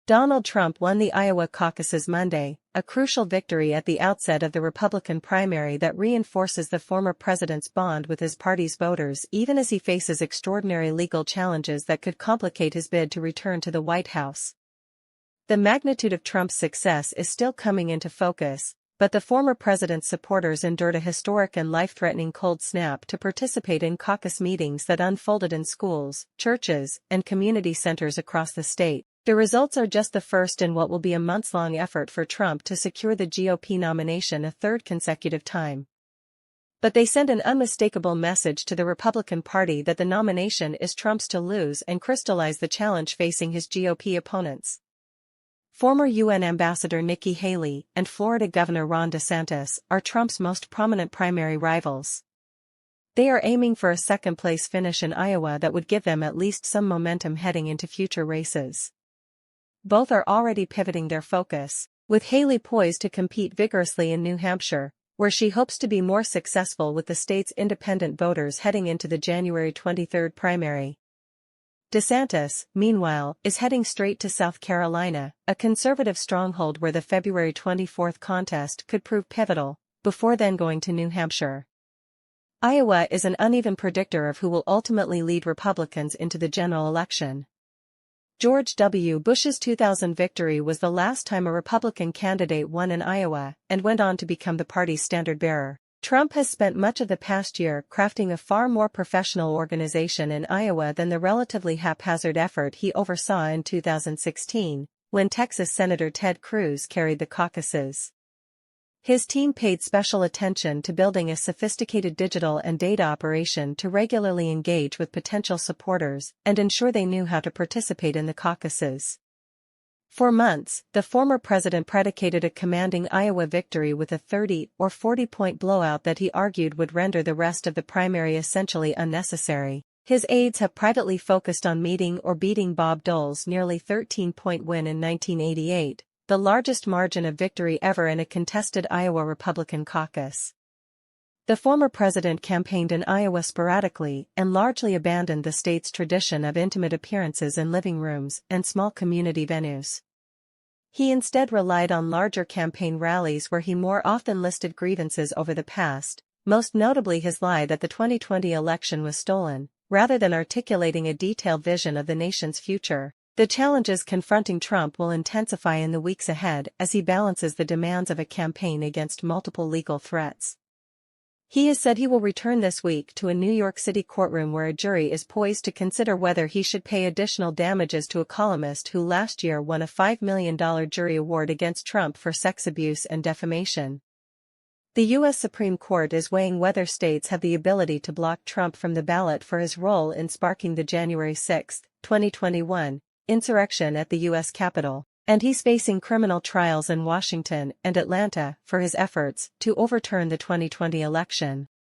Donald Trump won the Iowa caucuses Monday, a crucial victory at the outset of the Republican primary that reinforces the former president's bond with his party's voters even as he faces extraordinary legal challenges that could complicate his bid to return to the White House. The magnitude of Trump's success is still coming into focus, but the former president's supporters endured a historic and life-threatening cold snap to participate in caucus meetings that unfolded in schools, churches, and community centers across the state. The results are just the first in what will be a months-long effort for Trump to secure the GOP nomination a third consecutive time. But they send an unmistakable message to the Republican Party that the nomination is Trump's to lose and crystallize the challenge facing his GOP opponents. Former UN Ambassador Nikki Haley and Florida Governor Ron DeSantis are Trump's most prominent primary rivals. They are aiming for a second-place finish in Iowa that would give them at least some momentum heading into future races. Both are already pivoting their focus, with Haley poised to compete vigorously in New Hampshire, where she hopes to be more successful with the state's independent voters heading into the January 23 primary. DeSantis, meanwhile, is heading straight to South Carolina, a conservative stronghold where the February 24 contest could prove pivotal, before then going to New Hampshire. Iowa is an uneven predictor of who will ultimately lead Republicans into the general election. George W. Bush's 2000 victory was the last time a Republican candidate won in Iowa and went on to become the party's standard-bearer. Trump has spent much of the past year crafting a far more professional organization in Iowa than the relatively haphazard effort he oversaw in 2016, when Texas Senator Ted Cruz carried the caucuses. His team paid special attention to building a sophisticated digital and data operation to regularly engage with potential supporters and ensure they knew how to participate in the caucuses. For months, the former president predicated a commanding Iowa victory with a 30 or 40-point blowout that he argued would render the rest of the primary essentially unnecessary. His aides have privately focused on meeting or beating Bob Dole's nearly 13-point win in 1988. The largest margin of victory ever in a contested Iowa Republican caucus. The former president campaigned in Iowa sporadically and largely abandoned the state's tradition of intimate appearances in living rooms and small community venues. He instead relied on larger campaign rallies where he more often listed grievances over the past, most notably his lie that the 2020 election was stolen, rather than articulating a detailed vision of the nation's future. The challenges confronting Trump will intensify in the weeks ahead as he balances the demands of a campaign against multiple legal threats. He has said he will return this week to a New York City courtroom where a jury is poised to consider whether he should pay additional damages to a columnist who last year won a $5 million jury award against Trump for sex abuse and defamation. The U.S. Supreme Court is weighing whether states have the ability to block Trump from the ballot for his role in sparking the January 6, 2021, insurrection at the U.S. Capitol, and he's facing criminal trials in Washington and Atlanta for his efforts to overturn the 2020 election.